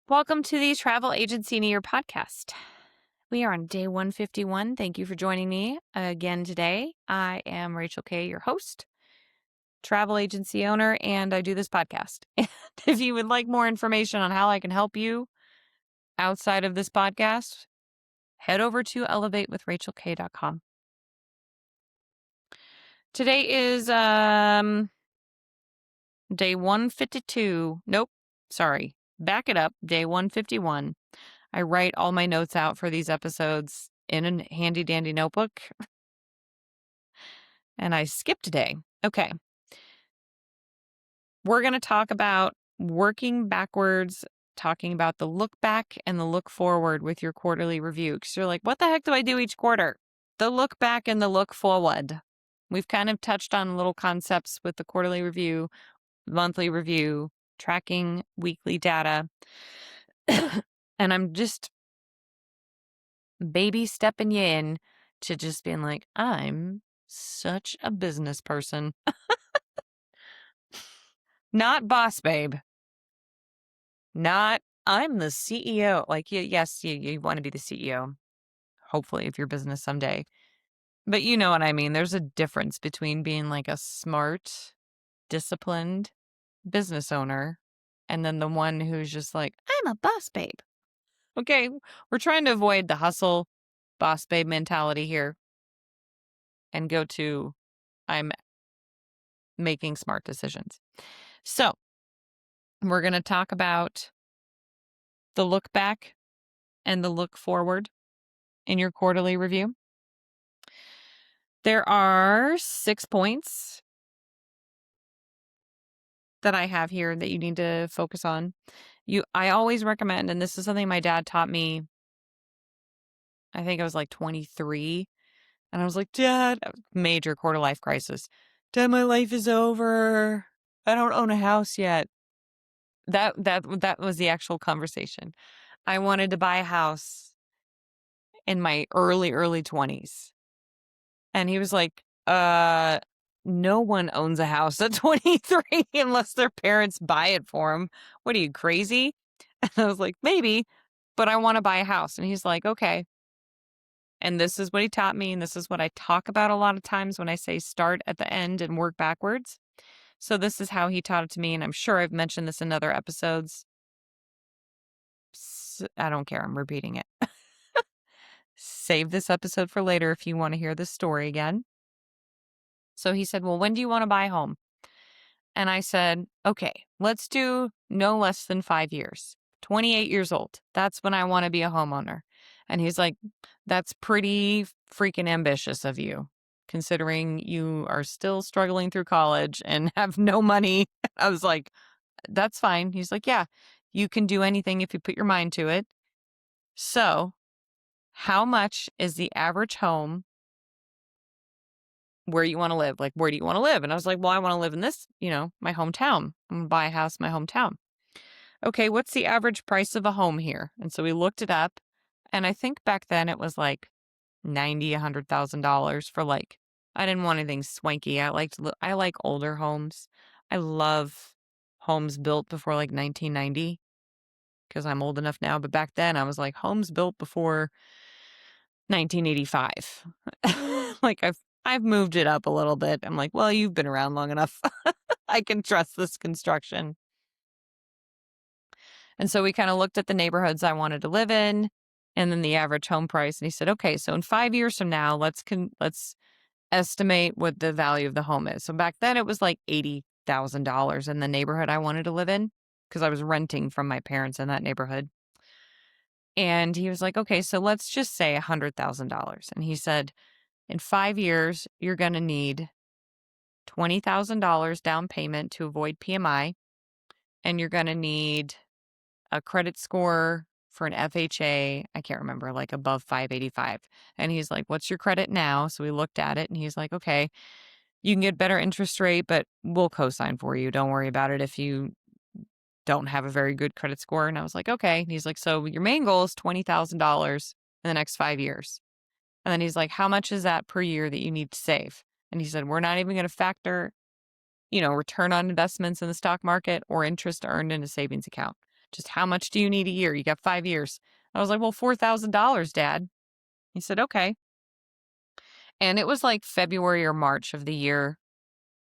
Welcome to the Travel Agency in a Year podcast. We are on day 151. Thank you for joining me again today. I am Rachel Kay, your host, travel agency owner, and I do this podcast. And if you would like more information on how I can help you outside of this podcast, head over to elevatewithrachelk.com. Today is day 152. Nope, sorry. Back it up. Day 151. I write all my notes out for these episodes in a handy dandy notebook. And I skipped a day. Okay. We're going to talk about working backwards, talking about the look back and the look forward with your quarterly review. Because you're like, what the heck do I do each quarter? The look back and the look forward. We've kind of touched on little concepts with the quarterly review, monthly review, tracking weekly data. And I'm just baby stepping you in to just being like, I'm such a business person. Not boss babe. Not, I'm the CEO. Like, yes, you want to be the CEO, hopefully, of your business someday. But you know what I mean? There's a difference between being like a smart, disciplined business owner and then the one who's just like, I'm a boss babe. Okay, we're trying to avoid the hustle boss babe mentality here and go to, I'm making smart decisions. So we're going to talk about the look back and the look forward in your quarterly review. There are 6 points that I have here that you need to focus on. I always recommend, and this is something my dad taught me, I think I was like 23, and I was like, Dad, major quarter life crisis. Dad, my life is over. I don't own a house yet. That was the actual conversation. I wanted to buy a house in my early 20s. And he was like, no one owns a house at 23 unless their parents buy it for them. What are you, crazy? And I was like, maybe, but I want to buy a house. And he's like, okay. And this is what he taught me. And this is what I talk about a lot of times when I say start at the end and work backwards. So this is how he taught it to me. And I'm sure I've mentioned this in other episodes. I don't care. I'm repeating it. Save this episode for later if you want to hear this story again. So he said, well, when do you want to buy a home? And I said, okay, let's do no less than 5 years. 28 years old. That's when I want to be a homeowner. And he's like, that's pretty freaking ambitious of you, considering you are still struggling through college and have no money. I was like, that's fine. He's like, yeah, you can do anything if you put your mind to it. So, how much is the average home where you want to live? Like, where do you want to live? And I was like, well, I want to live in this, my hometown. I'm going to buy a house in my hometown. Okay, what's the average price of a home here? And so we looked it up. And I think back then it was like $100,000 for I didn't want anything swanky. I like older homes. I love homes built before 1990 because I'm old enough now. But back then I was like, homes built before 1985. I've moved it up a little bit. I'm like, well, you've been around long enough. I can trust this construction. And so we kind of looked at the neighborhoods I wanted to live in and then the average home price. And he said, okay, so in 5 years from now, let's estimate what the value of the home is. So back then it was like $80,000 in the neighborhood I wanted to live in because I was renting from my parents in that neighborhood. And he was like, okay, so let's just say $100,000. And he said, in 5 years, you're going to need $20,000 down payment to avoid PMI. And you're going to need a credit score for an FHA. I can't remember, above 585. And he's like, what's your credit now? So we looked at it and he's like, okay, you can get better interest rate, but we'll co-sign for you. Don't worry about it if you don't have a very good credit score. And I was like, okay. And he's like, so your main goal is $20,000 in the next 5 years. And then he's like, how much is that per year that you need to save? And he said, we're not even going to factor, return on investments in the stock market or interest earned in a savings account. Just how much do you need a year? You got 5 years. I was like, well, $4,000, Dad. He said, okay. And it was like February or March of the year.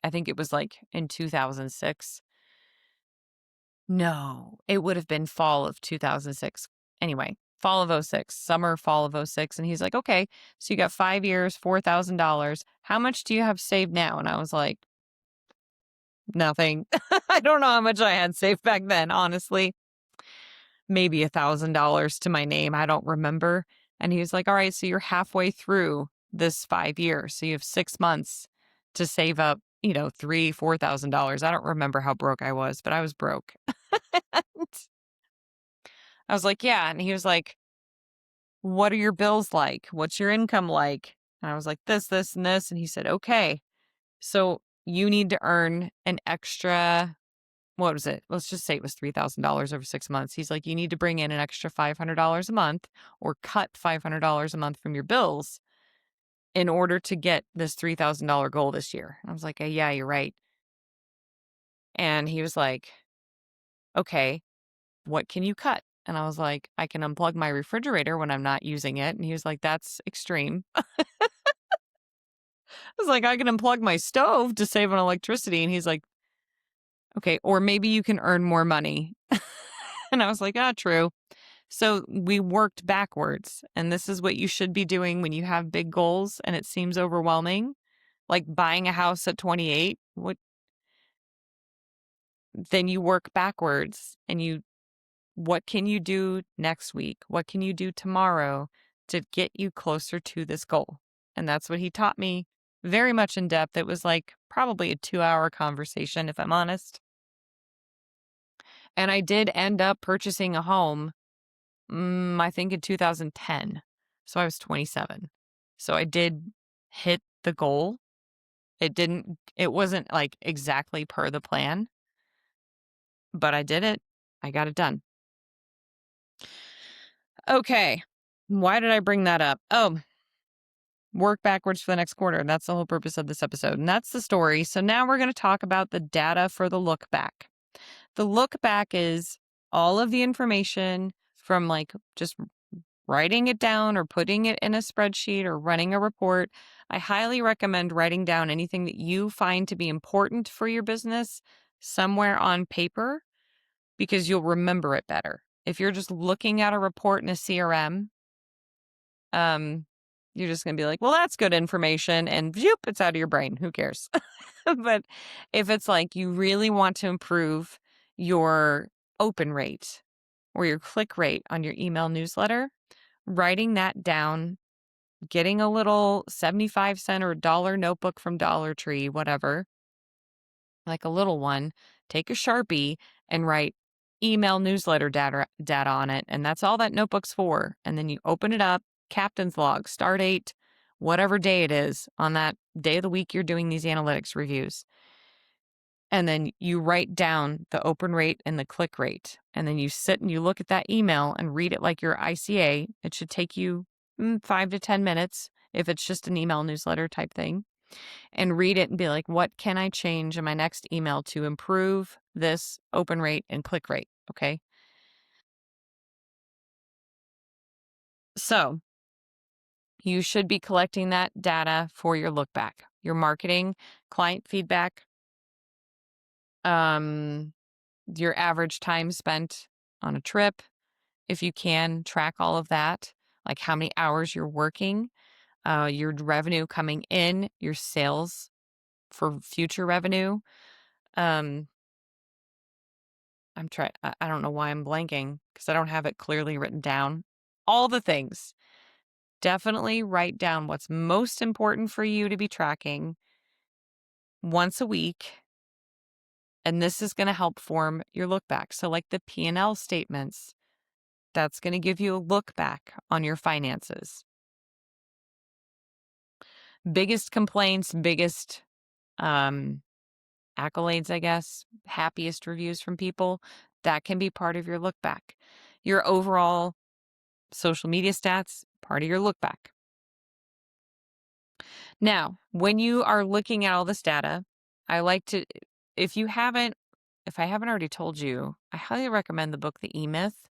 I think it was like in 2006. No, it would have been fall of 2006. Anyway, fall of '06, summer, fall of '06. And he's like, okay, so you got 5 years, $4,000. How much do you have saved now? And I was like, nothing. I don't know how much I had saved back then, honestly. Maybe $1,000 to my name. I don't remember. And he was like, all right, so you're halfway through this 5 years. So you have 6 months to save up, $3,000, $4,000. I don't remember how broke I was, but I was broke. I was like, yeah. And he was like, what are your bills like? What's your income like? And I was like, this, and this. And he said, okay, so you need to earn an extra, what was it? Let's just say it was $3,000 over 6 months. He's like, you need to bring in an extra $500 a month or cut $500 a month from your bills in order to get this $3,000 goal this year. And I was like, yeah, you're right. And he was like, okay, what can you cut? And I was like, I can unplug my refrigerator when I'm not using it. And he was like, that's extreme. I was like, I can unplug my stove to save on electricity. And he's like, okay, or maybe you can earn more money. And I was like, true. So we worked backwards. And this is what you should be doing when you have big goals and it seems overwhelming. Like buying a house at 28, then you work backwards and what can you do next week? What can you do tomorrow to get you closer to this goal? And that's what he taught me very much in depth. It was like probably a 2-hour conversation, if I'm honest. And I did end up purchasing a home, I think in 2010. So I was 27. So I did hit the goal. It wasn't like exactly per the plan, but I did it. I got it done. Okay. Why did I bring that up? Oh, work backwards for the next quarter. That's the whole purpose of this episode. And that's the story. So now we're going to talk about the data for the look back. The look back is all of the information from like just writing it down or putting it in a spreadsheet or running a report. I highly recommend writing down anything that you find to be important for your business somewhere on paper because you'll remember it better. If you're just looking at a report in a CRM, you're just going to be like, well, that's good information. And zoop, it's out of your brain. Who cares? But if it's like you really want to improve your open rate or your click rate on your email newsletter, writing that down, getting a little 75-cent or $1 notebook from Dollar Tree, whatever, like a little one, take a Sharpie and write email newsletter data on it. And that's all that notebook's for. And then you open it up, captain's log, start date, whatever day it is on that day of the week you're doing these analytics reviews. And then you write down the open rate and the click rate. And then you sit and you look at that email and read it like your ICA. It should take you 5 to 10 minutes if it's just an email newsletter type thing. And read it and be like, what can I change in my next email to improve this open rate and click rate? Okay. So you should be collecting that data for your look back, your marketing, client feedback, your average time spent on a trip. If you can track all of that, like how many hours you're working, your revenue coming in, your sales for future revenue. I don't know why I'm blanking because I don't have it clearly written down. All the things. Definitely write down what's most important for you to be tracking once a week. And this is going to help form your look back. So like the P&L statements, that's going to give you a look back on your finances. Biggest complaints, biggest accolades, I guess, happiest reviews from people, that can be part of your look back. Your overall social media stats, part of your look back. Now, when you are looking at all this data, I like to, if you haven't if I haven't already told you, I highly recommend the book The E-Myth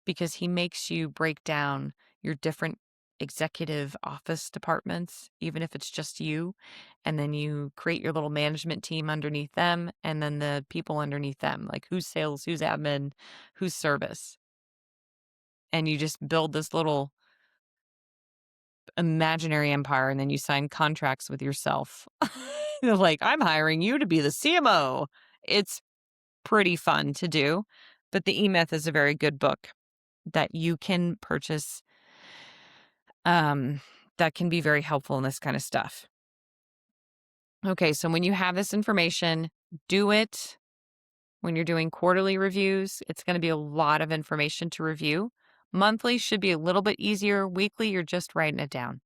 because he makes you break down your different executive office departments, even if it's just you. And then you create your little management team underneath them, and then the people underneath them, like who's sales, who's admin, who's service. And you just build this little imaginary empire, and then you sign contracts with yourself. You're like, I'm hiring you to be the CMO. It's pretty fun to do. But The E-Myth is a very good book that you can purchase that can be very helpful in this kind of stuff. Okay, so when you have this information, do it when you're doing quarterly reviews. It's going to be a lot of information to review. Monthly should be a little bit easier. Weekly, you're just writing it down.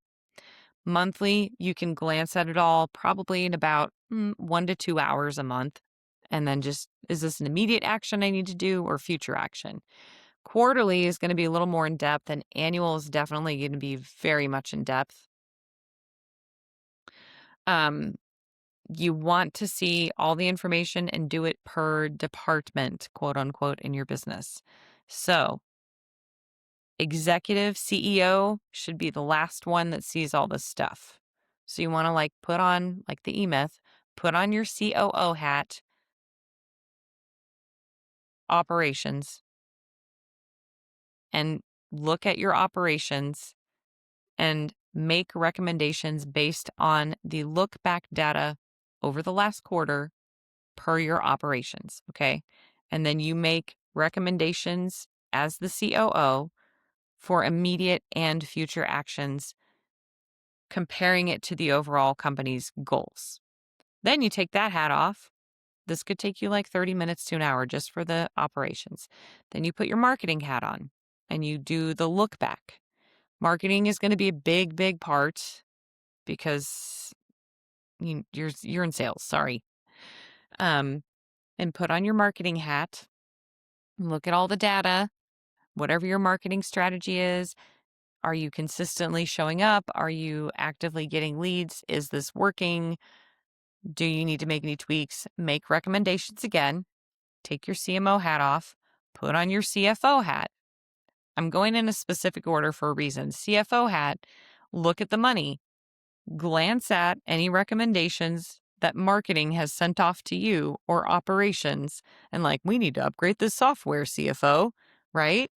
Monthly, you can glance at it all probably in about 1 to 2 hours a month. And then just, is this an immediate action I need to do or future action? Quarterly is going to be a little more in depth, and annual is definitely going to be very much in depth. Um, you want to see all the information and do it per department, quote unquote, in your business. So, executive CEO should be the last one that sees all this stuff. So, you want to like put on, like the E-Myth, put on your COO hat, operations, and look at your operations and make recommendations based on the look back data over the last quarter per your operations. Okay. And then you make recommendations as the COO for immediate and future actions, comparing it to the overall company's goals. Then you take that hat off. This could take you like 30 minutes to an hour just for the operations. Then you put your marketing hat on and you do the look back. Marketing is going to be a big, big part because you're in sales. Sorry. And put on your marketing hat. Look at all the data. Whatever your marketing strategy is, are you consistently showing up? Are you actively getting leads? Is this working? Do you need to make any tweaks? Make recommendations again. Take your CMO hat off. Put on your CFO hat. I'm going in a specific order for a reason. CFO hat, look at the money. Glance at any recommendations that marketing has sent off to you or operations and like, we need to upgrade this software, CFO, right?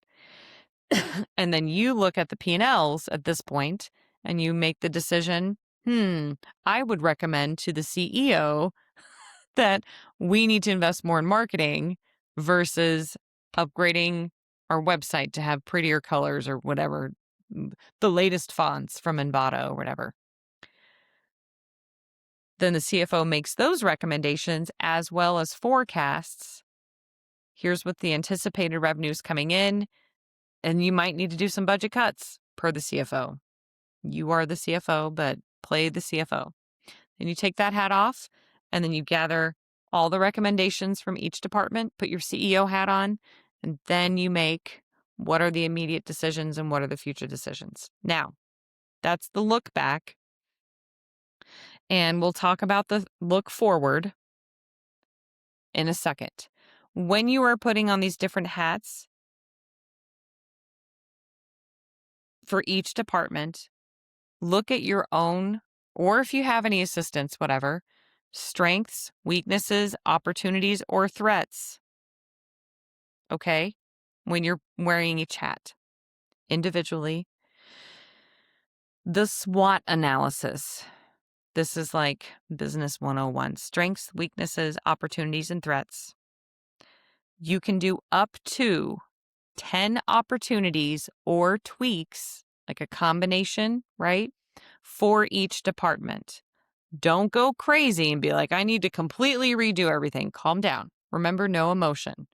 And then you look at the P&Ls at this point and you make the decision, I would recommend to the CEO that we need to invest more in marketing versus upgrading our website to have prettier colors or whatever, the latest fonts from Envato or whatever. Then the CFO makes those recommendations as well as forecasts. Here's what the anticipated revenues coming in, and you might need to do some budget cuts per the CFO. You are the CFO, but play the CFO. Then you take that hat off, and then you gather all the recommendations from each department, put your CEO hat on, and then you make what are the immediate decisions and what are the future decisions. Now, that's the look back. And we'll talk about the look forward in a second. When you are putting on these different hats for each department, look at your own, or if you have any assistants, whatever, strengths, weaknesses, opportunities, or threats. Okay? When you're wearing each hat individually. The SWOT analysis. This is like Business 101. Strengths, weaknesses, opportunities, and threats. You can do up to 10 opportunities or tweaks, like a combination, right, for each department. Don't go crazy and be like, I need to completely redo everything. Calm down. Remember, no emotion.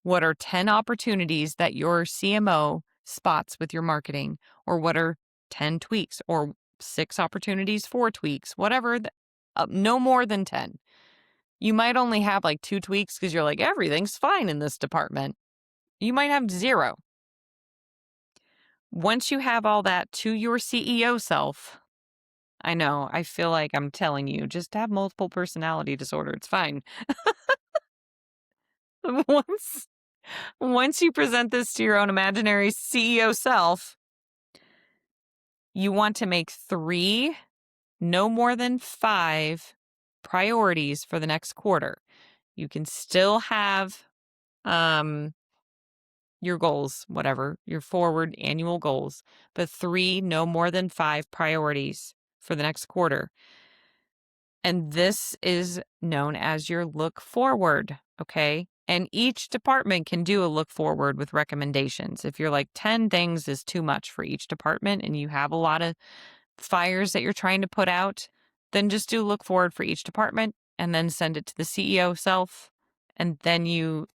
What are 10 opportunities that your CMO spots with your marketing? Or what are 10 tweaks or 6 opportunities, 4 tweaks, whatever, no more than 10. You might only have like 2 tweaks because you're like, everything's fine in this department. You might have 0. Once you have all that to your CEO self, I know, I feel like I'm telling you, just have multiple personality disorder. It's fine. once once you present this to your own imaginary CEO self, you want to make 3, no more than 5 priorities for the next quarter. You can still have your goals, whatever, your forward annual goals, but 3, no more than 5 priorities for the next quarter. And this is known as your look forward, okay? And each department can do a look forward with recommendations. If you're like 10 things is too much for each department and you have a lot of fires that you're trying to put out, then just do look forward for each department and then send it to the CEO self. And then you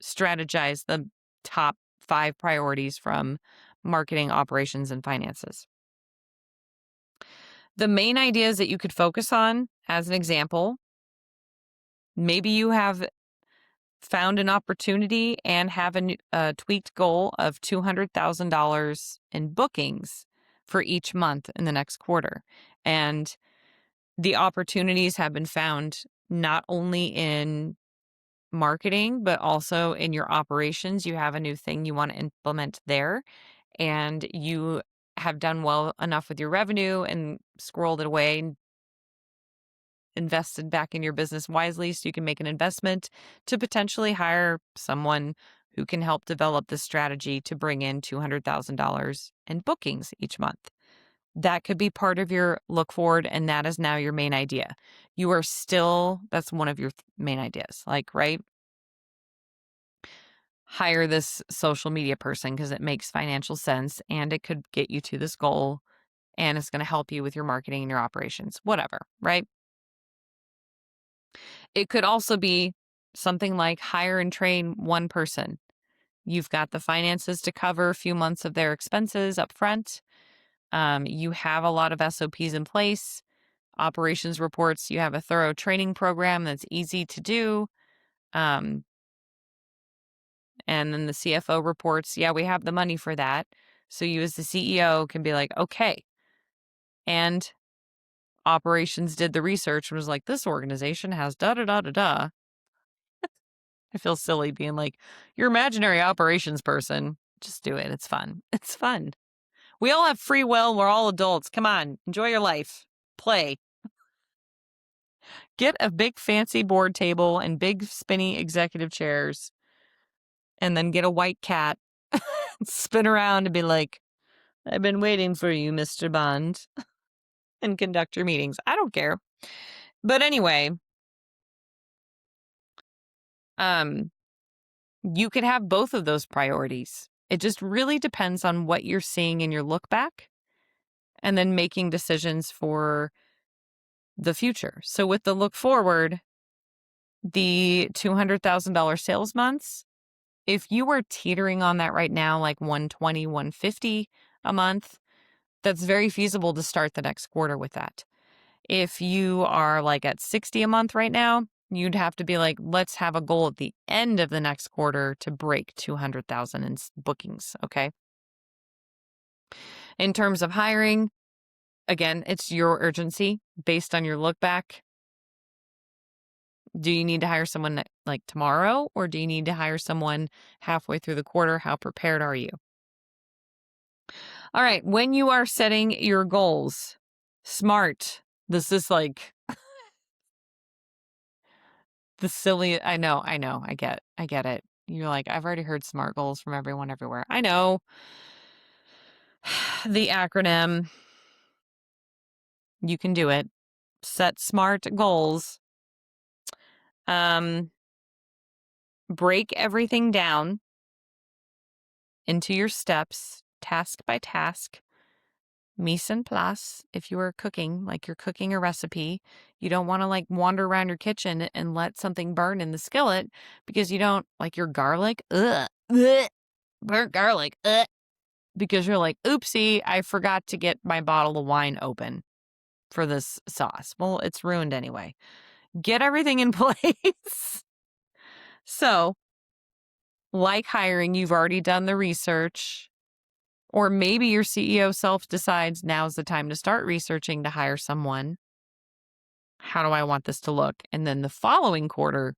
strategize the top 5 priorities from marketing, operations, and finances. The main ideas that you could focus on, as an example, maybe you have found an opportunity and have a tweaked goal of $200,000 in bookings for each month in the next quarter. And the opportunities have been found not only in marketing, but also in your operations. You have a new thing you want to implement there, and you have done well enough with your revenue and squirreled it away and invested back in your business wisely so you can make an investment to potentially hire someone who can help develop this strategy to bring in $200,000 in bookings each month. That could be part of your look forward, and that is now your main idea. You are still, that's one of your main ideas, like, right? Hire this social media person because it makes financial sense and it could get you to this goal and it's going to help you with your marketing and your operations, whatever, right? It could also be something like hire and train one person. You've got the finances to cover a few months of their expenses up front. You have a lot of SOPs in place, operations reports. You have a thorough training program that's easy to do. And then the CFO reports, yeah, we have the money for that. So you as the CEO can be like, okay. And operations did the research and was like, this organization has da da da da da. I feel silly being like, your imaginary operations person. Just do it. It's fun. It's fun. We all have free will. We're all adults. Come on, enjoy your life. Play. Get a big fancy board table and big spinny executive chairs, and then get a white cat, spin around and be like, I've been waiting for you, Mr. Bond, and conduct your meetings. I don't care. But anyway, you could have both of those priorities. It just really depends on what you're seeing in your look back and then making decisions for the future. So with the look forward, the $200,000 sales months, if you were teetering on that right now, like 120, 150 a month, that's very feasible to start the next quarter with that. If you are like at 60 a month right now, you'd have to be like, let's have a goal at the end of the next quarter to break 200,000 in bookings. Okay. In terms of hiring, again, it's your urgency based on your look back. Do you need to hire someone like tomorrow, or do you need to hire someone halfway through the quarter? How prepared are you? All right. When you are setting your goals, SMART. This is like the silly. I know. I get it. You're like, I've already heard SMART goals from everyone everywhere. I know. The acronym. You can do it. Set SMART goals. Break everything down into your steps, task by task. Mise en place, if you are cooking, like you're cooking a recipe, you don't want to like wander around your kitchen and let something burn in the skillet because you don't like your garlic. Ugh, burnt garlic. Because you're like, oopsie, I forgot to get my bottle of wine open for this sauce. Well, it's ruined anyway. Get everything in place. So, like hiring, you've already done the research. Or maybe your CEO self decides now's the time to start researching to hire someone. How do I want this to look? And then the following quarter,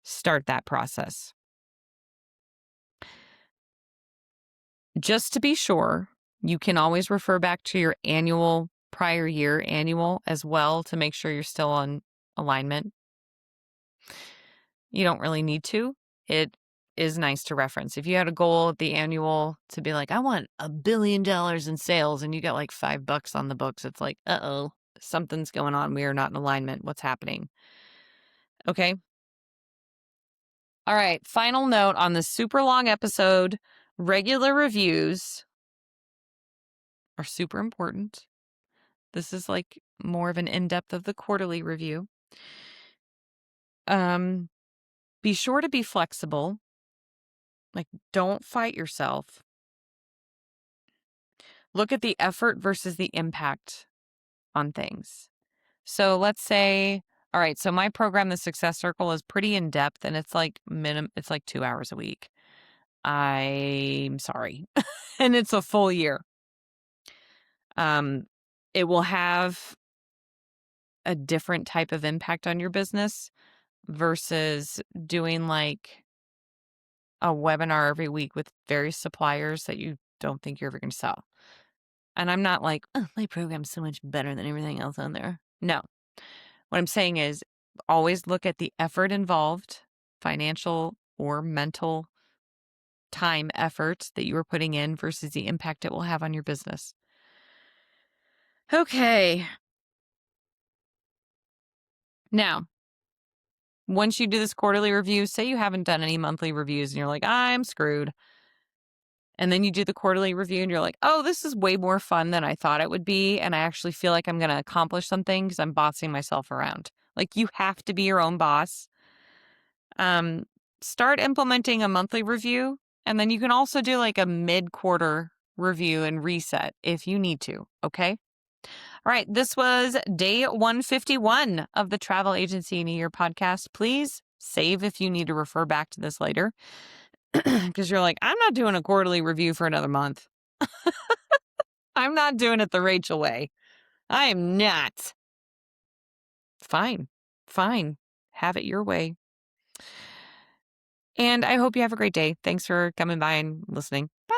start that process. Just to be sure, you can always refer back to your prior year annual as well to make sure you're still on alignment. You don't really need to. It is nice to reference. If you had a goal at the annual to be like, I want $1 billion in sales, and you got like $5 on the books, it's like, uh-oh, something's going on. We are not in alignment. What's happening? Okay. All right. Final note on this super long episode. Regular reviews are super important. This is like more of an in-depth of the quarterly review. Be sure to be flexible. Like, don't fight yourself. Look at the effort versus the impact on things. So let's say, all right, so my program, the Success Circle, is pretty in depth, and it's like it's like 2 hours a week. I'm sorry. And it's a full year. It will have a different type of impact on your business versus doing like a webinar every week with various suppliers that you don't think you're ever going to sell. And I'm not like, oh, my program's so much better than everything else on there. No. What I'm saying is always look at the effort involved, financial or mental time effort that you are putting in versus the impact it will have on your business. Okay. Now, once you do this quarterly review, say you haven't done any monthly reviews and you're like, I'm screwed. And then you do the quarterly review and you're like, oh, this is way more fun than I thought it would be. And I actually feel like I'm going to accomplish something because I'm bossing myself around. Like, you have to be your own boss. Start implementing a monthly review. And then you can also do like a mid-quarter review and reset if you need to. Okay. All right. This was day 151 of the Travel Agency in a Year podcast. Please save if you need to refer back to this later. Because you're like, I'm not doing a quarterly review for another month. I'm not doing it the Rachel way. I am not. Fine. Fine. Have it your way. And I hope you have a great day. Thanks for coming by and listening. Bye.